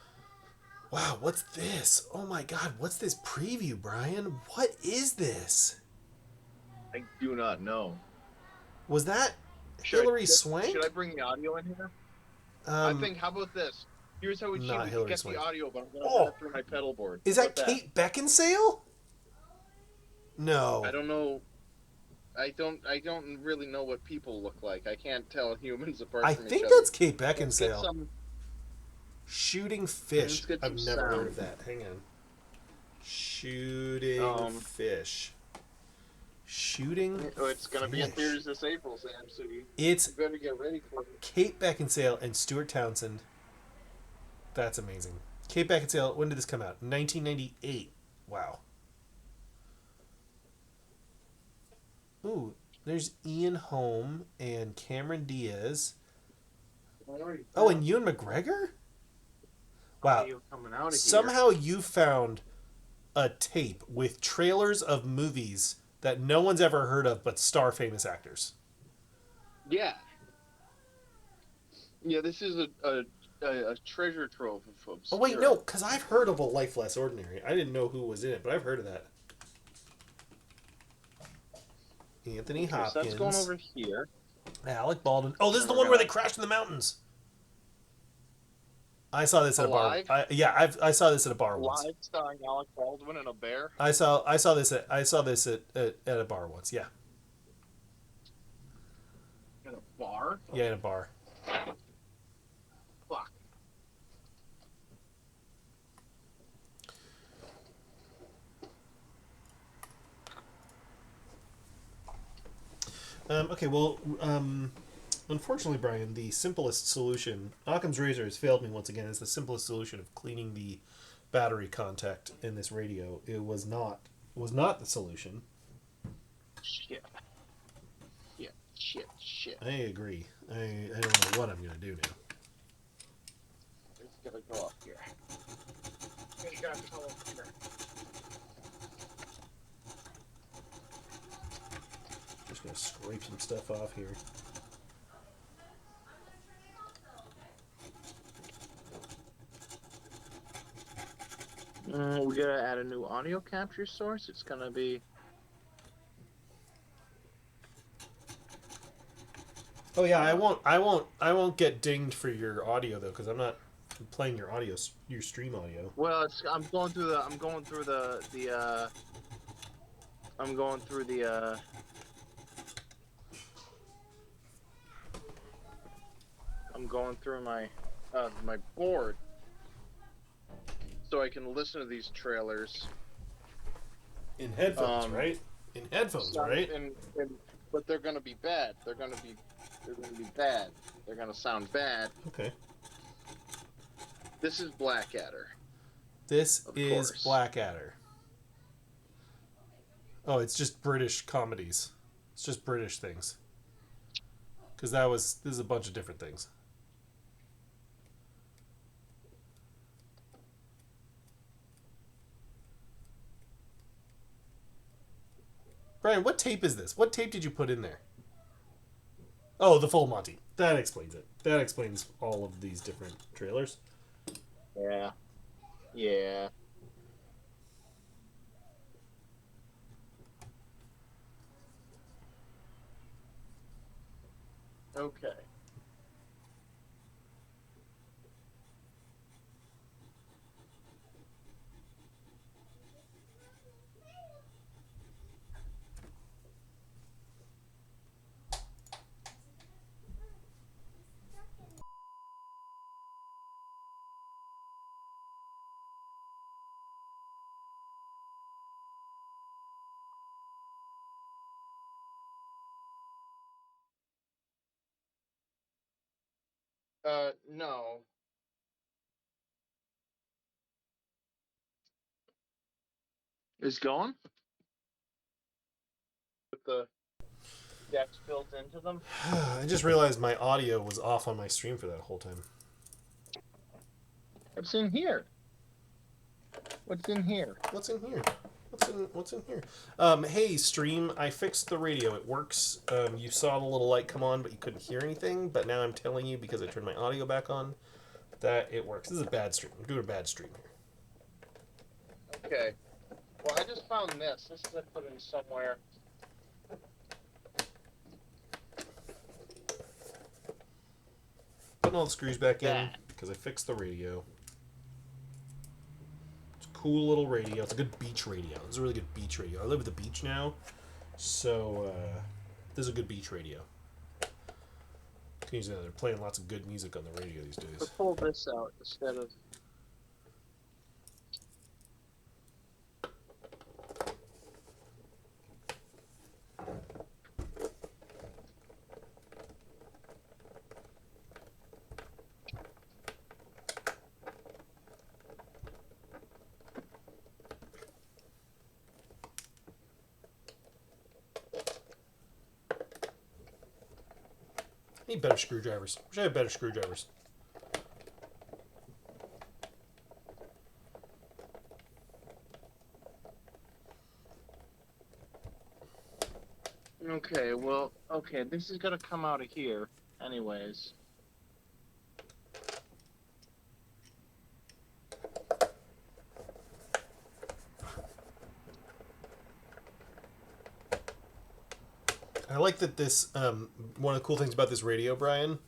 Wow, what's this? Oh my god, what's this preview, Brian? What is this? I do not know. Was that Hillary Swank? Should I bring the audio in here? I think, how about this? Here's how we cheat. We can get the audio, but I'm going to run it through my pedal board. Is that Kate Beckinsale? No. I don't know. I don't really know what people look like. I can't tell humans apart from each other. I think that's Kate Beckinsale. Shooting fish. I've never heard of that. Hang on. Shooting fish. Shooting. It's going to be in theaters this April, Sam. So you better get ready for it. Kate Beckinsale and Stuart Townsend. That's amazing. Kate Beckinsale. When did this come out? 1998. Wow. Ooh, there's Ian Holm and Cameron Diaz. Oh, and Ewan McGregor? Wow. Somehow you found a tape with trailers of movies that no one's ever heard of but star famous actors. Yeah. Yeah, this is a treasure trove of Oh, wait, no, because I've heard of A Life Less Ordinary. I didn't know who was in it, but I've heard of that. Anthony Hopkins. So that's going over here. Alec Baldwin. Oh, this is the one where they crashed in the mountains. I saw this at a bar. I saw this at a bar once. Live starring Alec Baldwin and a bear. I saw this at a bar once. Yeah. In a bar? Yeah, in a bar. Fuck. Okay, well, unfortunately, Brian, the simplest solution, Occam's razor has failed me once again, is the simplest solution of cleaning the battery contact in this radio. It was not the solution. Shit. I agree. I don't know what I'm going to do now. It's going to go up here. You got to go up here. Just going to scrape some stuff off here. We gotta add a new audio capture source. It's gonna be. Oh yeah, I won't get dinged for your audio though, because I'm not playing your stream audio. Well, I'm going through the my board. so I can listen to these trailers. In headphones, right? In headphones, right? But they're gonna be bad. They're gonna be bad. They're gonna sound bad. Okay. This is Blackadder. This Of is course. Blackadder. Oh, it's just British comedies. It's just British things. Because this is a bunch of different things. Brian, what tape is this? What tape did you put in there? Oh, the full Monty. That explains it. That explains all of these different trailers. Yeah. Yeah. Okay. No. Is going? With the decks built into them? I just realized my audio was off on my stream for that whole time. What's in here? What's in here? What's in here? What's in here? Hey, stream, I fixed the radio. It works. You saw the little light come on, but you couldn't hear anything. But now I'm telling you, because I turned my audio back on, that it works. This is a bad stream. I'm doing a bad stream here. Okay. Well, I just found this. This is I put in somewhere. Putting all the screws back in because I fixed the radio. It's a cool little radio. It's a good beach radio. It's a really good beach radio. I live at the beach now, so this is a good beach radio. They're playing lots of good music on the radio these days. Let's pull this out instead of. I need better screwdrivers. Wish I had better screwdrivers. Okay, well, okay, this is gonna come out of here, anyways. I like that this, one of the cool things about this radio, Brian,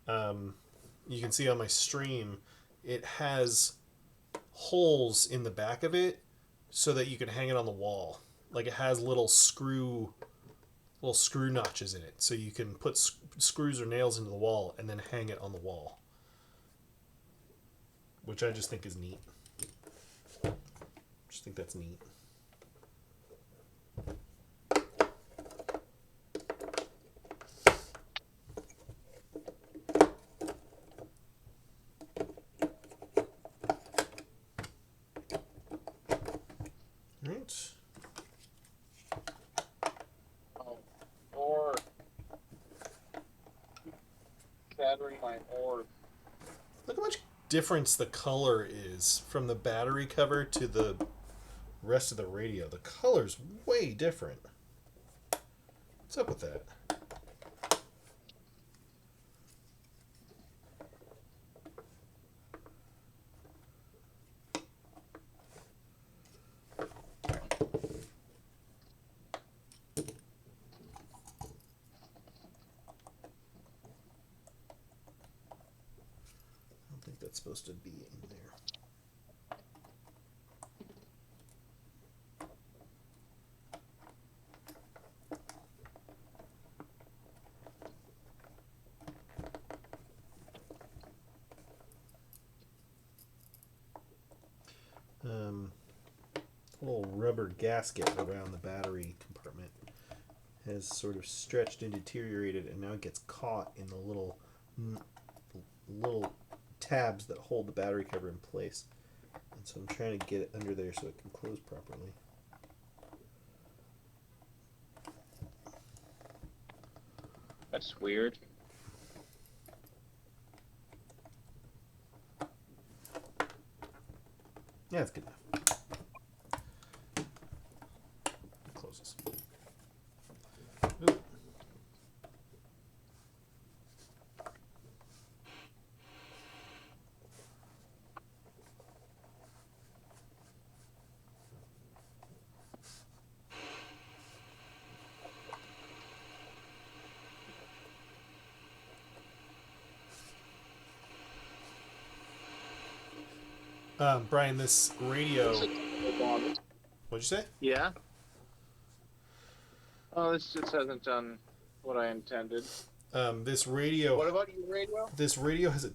you can see on my stream, it has holes in the back of it so that you can hang it on the wall. Like it has little screw notches in it, so you can put screws or nails into the wall and then hang it on the wall, which I just think is neat. Just think that's neat. Right. Or battery my orb. Look how much difference the color is from the battery cover to the rest of the radio. The color's way different. What's up with that? I don't think that's supposed to be in there. little rubber gasket around the battery compartment has sort of stretched and deteriorated, and now it gets caught in the little tabs that hold the battery cover in place. And so I'm trying to get it under there so it can close properly. That's weird. Yeah, it's good enough. It closes. Ooh. Brian, this radio. What'd you say? Yeah. Oh, this just hasn't done what I intended. This radio. What about your radio? This radio has a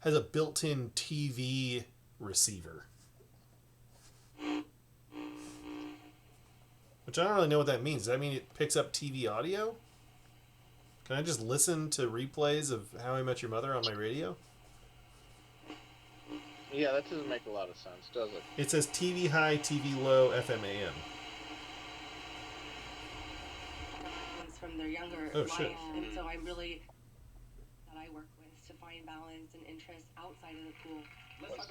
has a built-in TV receiver. Which I don't really know what that means. Does that mean it picks up TV audio? Can I just listen to replays of How I Met Your Mother on my radio? Yeah, that doesn't make a lot of sense, does it? It says TV high, TV low, FM AM. From their younger shit. life, and so I'm really that I work with to find balance and interest outside of the pool.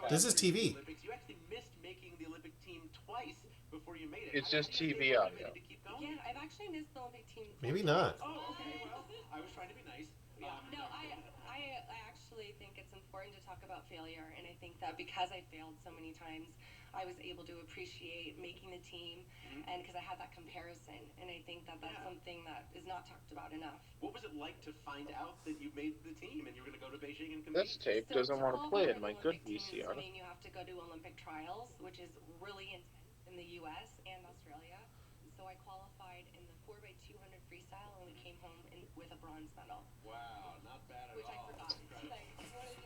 This is TV. You actually missed making the Olympic team twice before you made it. It's just TV audio. Yeah, I've actually missed the Olympic team. Maybe not. Oh, okay. Well, I was trying to be nice. No, I actually think it's important to talk about failure, and I think that because I failed so many times, I was able to appreciate making the team, and because I had that comparison, and I think that that's something that is not talked about enough. What was it like to find out that you made the team and you were going to go to Beijing and compete? This tape doesn't want to play in my good VCR. I mean, you have to go to Olympic trials, which is really intense in the U.S. and Australia. So I qualified in the 4x200 freestyle, and we came home with a bronze medal. Wow, not bad at Which all. I forgot.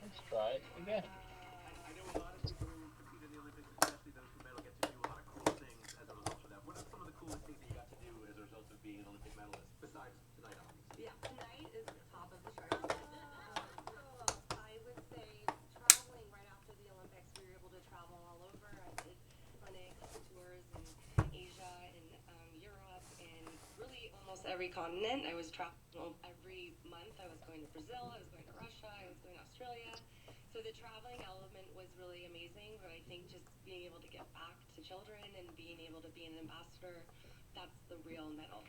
Let's try it again. I know a lot of people who compete in the Olympics, especially those who medal, get to do a lot of cool things as a result of that. What are some of the coolest things that you got to do as a result of being an Olympic medalist, besides tonight, obviously? Yeah, tonight is the top of the charts. I would say traveling right after the Olympics, we were able to travel all over. I did clinics, tours in Asia and Europe, and really almost every continent. I was traveling every month. I was going to Brazil, I was going to Russia, I was going to Australia. So the traveling element was really amazing, but I think just being able to get back to children and being able to be an ambassador, that's the real medal.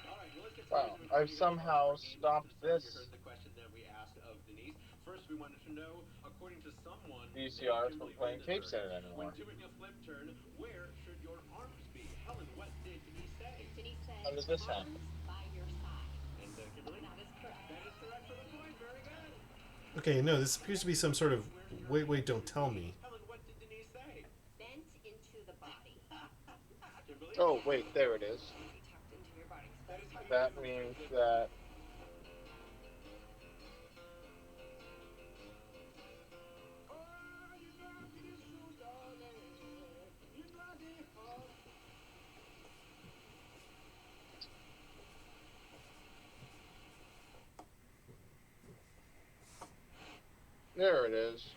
All right, well, let's get Wow, started. I've somehow stopped this. Here's the question that we asked of Denise. First, we wanted to know, according to someone, VCRs from playing tapes in it anymore. when doing a flip turn, where should your arms be? Helen, what did Denise say? Denise said, How does this happen? arms by your side. And Kimberly? That is correct. That is correct for the point. Very good. Okay, no, this appears to be some sort of wait, don't tell me. Helen, what did Denise say? Bent into the body. Kimberly? Oh, wait, there it is. Be tucked into your body. That is how you That do it. means that... There it is.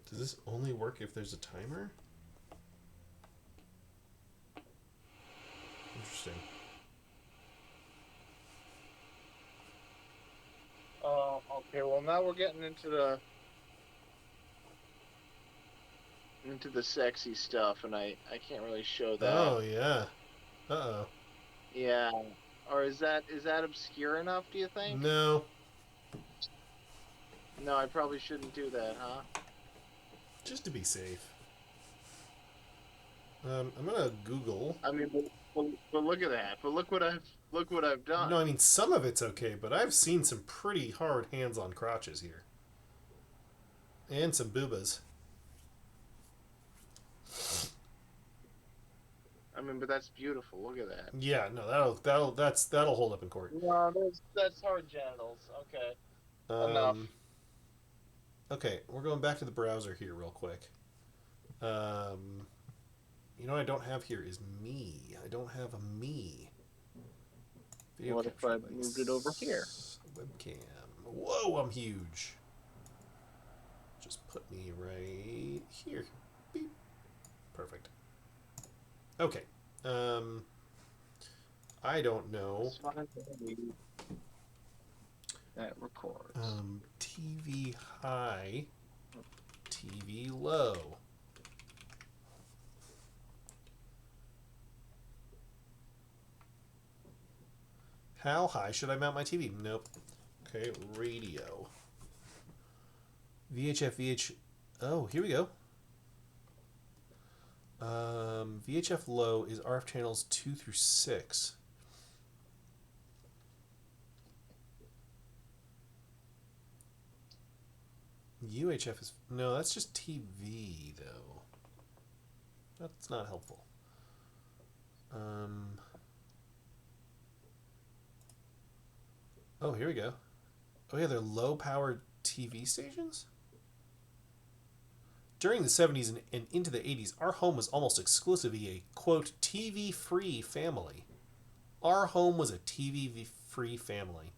Does this only work if there's a timer? Interesting. Oh, okay, well now we're getting into the sexy stuff, and I can't really show that. Oh, yeah. Uh-oh. Yeah. Or is that obscure enough, do you think? No. No, I probably shouldn't do that, huh? Just to be safe. I'm gonna Google. I mean, but look at that. But look what I've done. No, I mean some of it's okay, but I've seen some pretty hard hands-on crotches here, and some boobas. I mean, but that's beautiful. Look at that. Yeah, no, that'll hold up in court. No, that's hard genitals. Okay, enough. Okay, we're going back to the browser here real quick. You know what I don't have here is me. I don't have a me. Video What if capture I device. moved it over here? Webcam. Whoa, I'm huge. Just put me right here. Beep. Perfect. Okay. I don't know. That records. TV high, TV low. How high should I mount my TV? Nope. Okay, radio. VHF. Oh, here we go. VHF low is RF channels 2 through 6. UHF is... No, that's just TV, though. That's not helpful. Oh, here we go. Oh, yeah, they're low-powered TV stations? During the 70s and into the 80s, our home was almost exclusively a, quote, TV-free family. Our home was a TV-free family.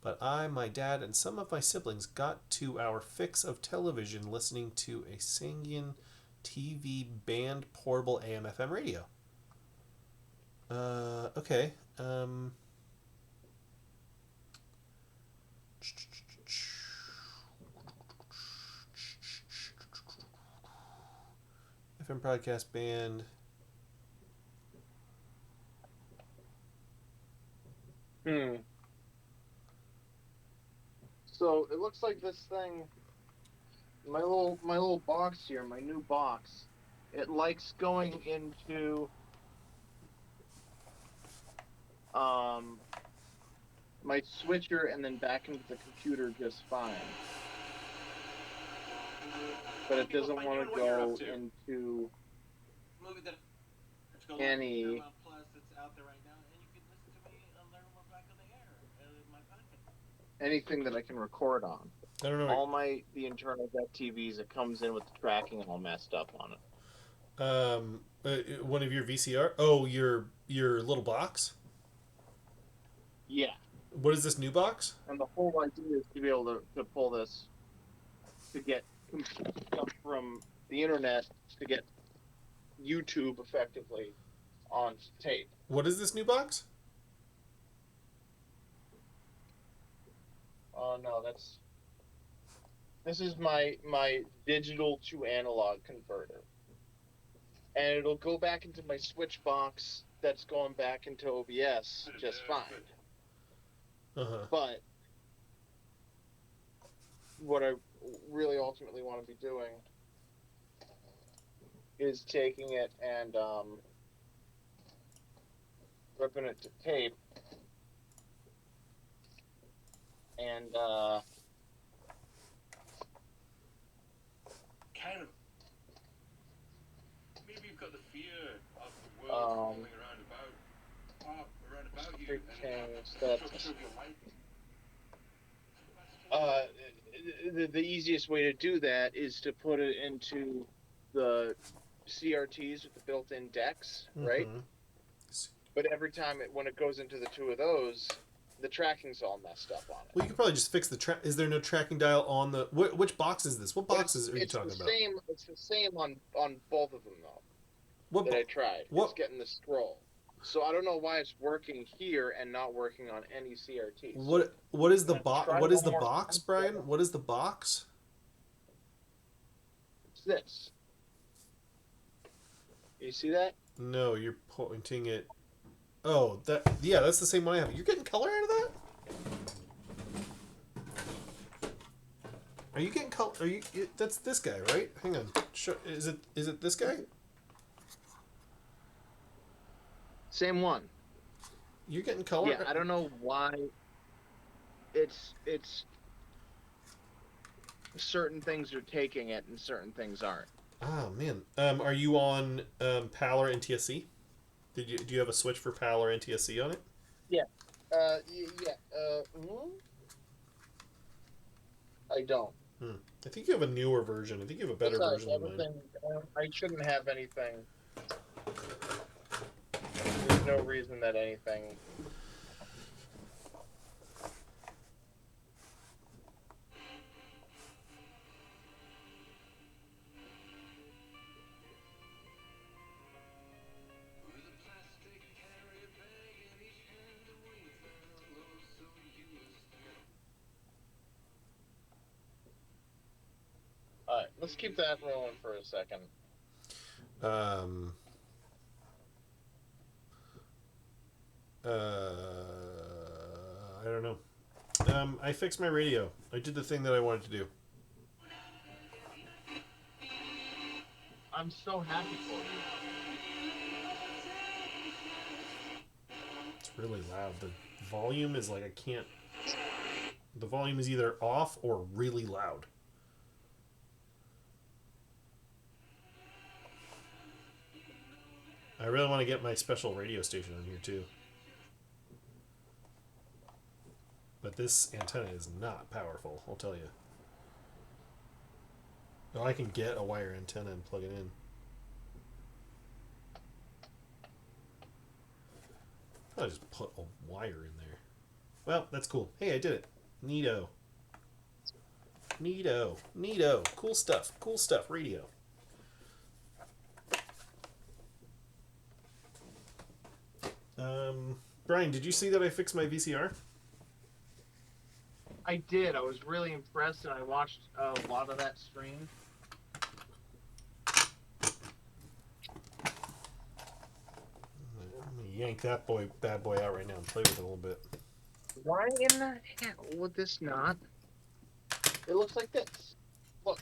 But I, my dad, and some of my siblings got to our fix of television listening to a Sangian TV band portable AM/FM radio. Okay. FM broadcast band. So it looks like this thing, my little box here, my new box, it likes going into my switcher and then back into the computer just fine. But it doesn't want to go into any anything that I can record on. I don't know. All the internal vet TVs, it comes in with the tracking all messed up on it. One of your VCR? Oh, your little box? Yeah. What is this new box? And the whole idea is to be able to pull this, to get stuff from the internet, to get YouTube effectively on tape. What is this new box? Oh no, this is my digital to analog converter. And it'll go back into my switch box that's going back into OBS just fine. Uh-huh. But what I really ultimately want to be doing is taking it and ripping it to tape and kind of maybe you've got the fear of the world falling around about you. change that. The easiest way to do that is to put it into the CRTs with the built-in decks, right? Mm-hmm. But every time when it goes into the two of those, the tracking's all messed up on it. Well, you could probably just fix the Is there no tracking dial on the... Which box is this? What boxes are you talking about? It's the same on both of them, though, What that I tried. what- It's getting the scroll. So I don't know why it's working here and not working on any CRTs. What is the box? Try What is one the more box, time. Brian? What is the box? It's this. You see that? No, you're pointing it... Oh, that's the same one I have. You're getting color out of that? Are you getting color? That's this guy, right? Hang on. Is it this guy? Same one. You're getting color? Yeah, I don't know why. It's certain things are taking it and certain things aren't. Oh, man. Are you on PAL or NTSC? Do you have a switch for PAL or NTSC on it? Yeah. Yeah. I don't. I think you have a newer version. I think you have a better Besides, version than mine. everything. I shouldn't have anything. There's no reason that anything. All right, let's keep that rolling for a second. Um, I don't know. I fixed my radio. I did the thing that I wanted to do. I'm so happy for you. It's really loud. The volume is like I can't. The volume is either off or really loud. I really want to get my special radio station on here too. But this antenna is not powerful, I'll tell you. Well, I can get a wire antenna and plug it in. I'll just put a wire in there. Well, that's cool. Hey, I did it. Neato. Neato. Neato. Cool stuff. Cool stuff. Radio. Brian, did you see that I fixed my VCR? I did. I was really impressed, and I watched a lot of that stream. I'm gonna yank that bad boy out right now and play with it a little bit. Why in the hell would this not? It looks like this. Look.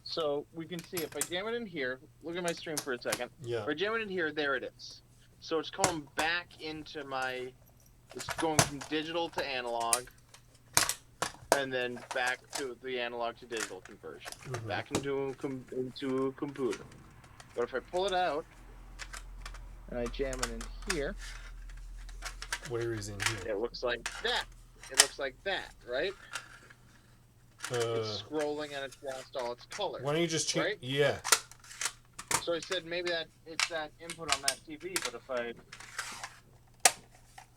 So we can see if I jam it in here. Look at my stream for a second. Yeah. If I jam it in here, there it is. So it's going back into my. It's going from digital to analog, and then back to the analog to digital conversion. Mhm. Back into a computer. But if I pull it out and I jam it in here, Where is in here? it looks like that. It looks like that, right? It's scrolling and it's lost all its color. Why don't you just change? Right? Yeah. So I said maybe that it's that input on that TV, but if I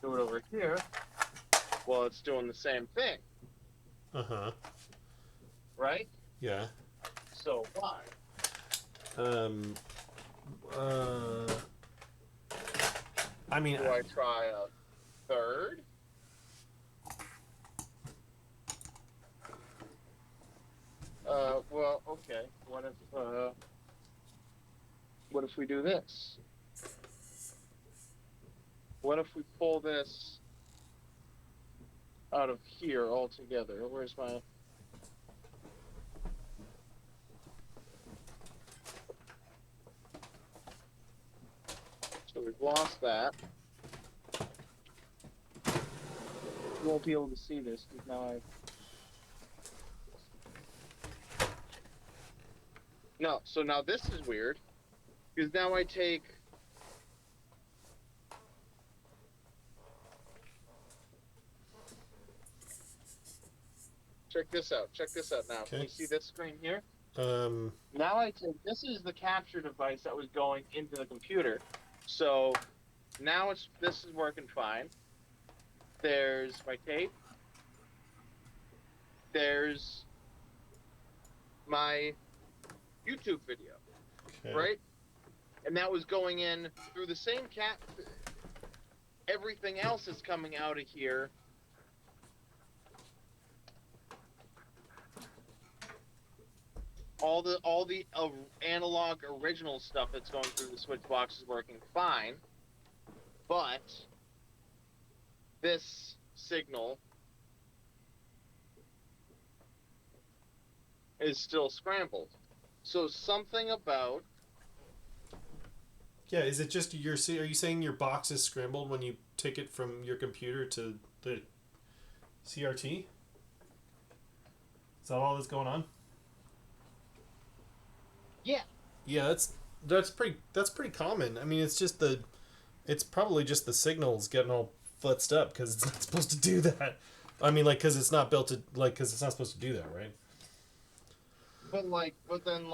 do it over here, well, it's doing the same thing, Uh-huh. right? Yeah. So why? I mean, Do I try a third? Well, okay. What if we do this? What if we pull this out of here altogether? Where's my... So we've lost that. You won't be able to see this because now I... No, so now this is weird because now I take... Check this out. Check this out now. Can Okay. you see this screen here? um, Now I take... This is the capture device that was going into the computer. So now this is working fine. There's my tape. There's my YouTube video, okay. right? And that was going in through the same cap. Everything else is coming out of here. All the analog original stuff that's going through the switch box is working fine, but this signal is still scrambled. So something about Yeah, is it just are you saying your box is scrambled when you take it from your computer to the CRT? Is that all that's going on? Yeah. Yeah, that's pretty common. I mean, it's probably just the signals getting all futzed up because it's not supposed to do that. I mean, like, because it's not built to because it's not supposed to do that, right? But then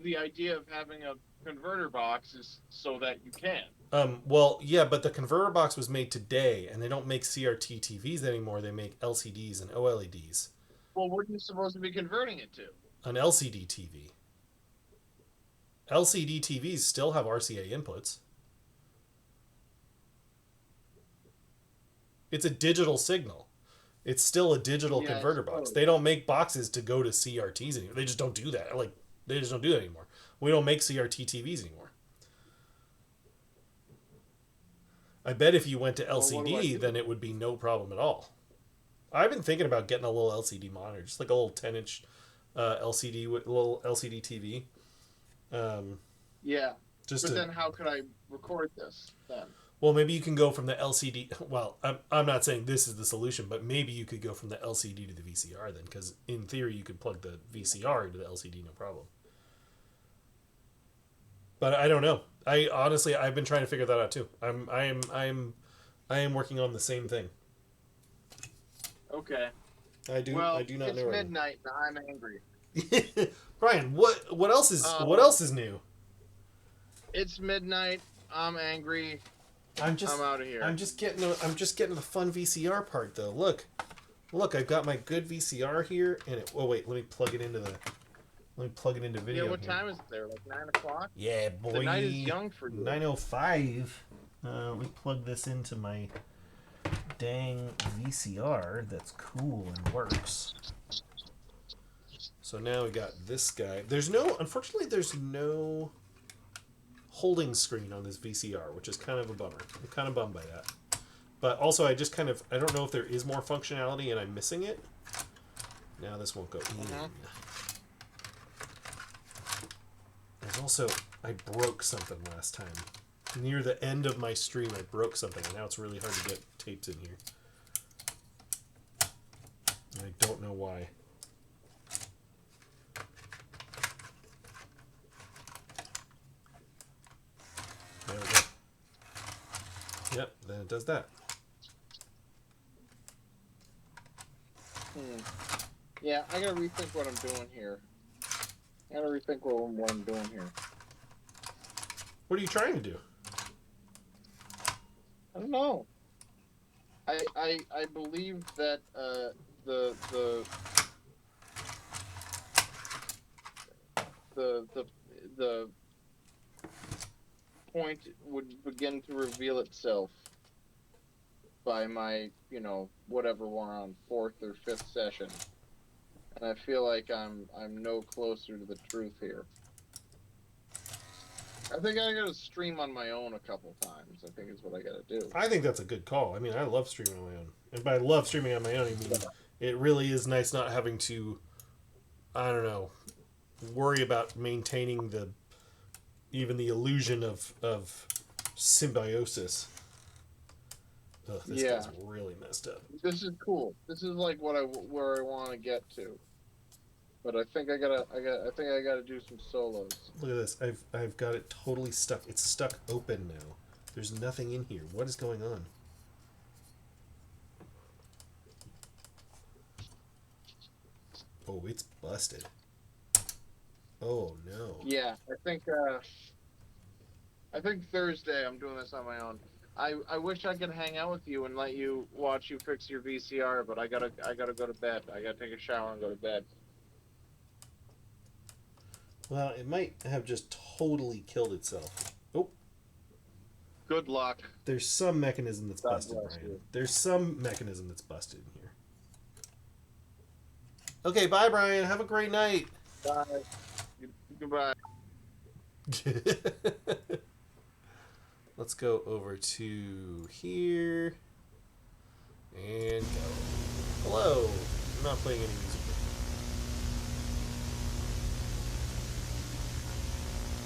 the idea of having a converter box is so that you can. Well, yeah, but the converter box was made today, and they don't make CRT TVs anymore. They make LCDs and OLEDs. Well, what are you supposed to be converting it to? An LCD TV. LCD TVs still have RCA inputs. It's a digital signal. It's still a digital converter box. They don't make boxes to go to CRTs anymore. They just don't do that. Like, they just don't do that anymore. We don't make CRT TVs anymore. I bet if you went to LCD, then it would be no problem at all. I've been thinking about getting a little LCD monitor, just like a little 10-inch LCD with little LCD TV. Yeah. Then how could I record this then? Well, maybe you can go from the LCD. Well, I'm not saying this is the solution, but maybe you could go from the LCD to the VCR then, because in theory you could plug the VCR into the LCD, no problem. But I don't know. I've been trying to figure that out too. I am working on the same thing. Okay. I do not it's know. It's midnight and I'm angry. Brian, what else is new? It's midnight. I'm angry. I'm out of here. I'm just getting to the fun VCR part though. Look, I've got my good VCR here, and wait, let me plug it into video. Yeah, what time is it there? Like 9 o'clock? Yeah, boy. The night is young for you. 9:05. Let me plug this into my dang VCR that's cool and works. So now we got this guy. Unfortunately, there's no holding screen on this VCR, which is kind of a bummer. I'm kind of bummed by that. But also, I don't know if there is more functionality and I'm missing it. Now this won't go in. There's also, I broke something last time. Near the end of my stream, I broke something, and now it's really hard to get tapes in here. And I don't know why. There we go. Yep, then it does that. Yeah, I gotta rethink what I'm doing here. What I'm doing here. What are you trying to do? I don't know. I believe that the point would begin to reveal itself by my, whatever we're on, 4th or 5th session. And I feel like I'm no closer to the truth here. I think I gotta stream on my own a couple times. I think is what I gotta do. I think that's a good call. I mean, I love streaming on my own. And by love streaming on my own, I mean it really is nice not having to, I don't know, worry about maintaining even the illusion of symbiosis. Ugh, this guy's really messed up. This is cool. This is like where I want to get to. But I think I gotta do some solos. Look at this. I've got it totally stuck. It's stuck open now. There's nothing in here. What is going on? Oh, it's busted. Oh no. Yeah, I think Thursday I'm doing this on my own. I wish I could hang out with you and let you watch you fix your VCR, but I gotta go to bed. I gotta take a shower and go to bed. Well, it might have just totally killed itself. Oh. Good luck. There's some mechanism that's busted, Brian. There's some mechanism that's busted in here. Okay, bye, Brian. Have a great night. Bye. Goodbye. Let's go over to here. And go. Hello. I'm not playing any music.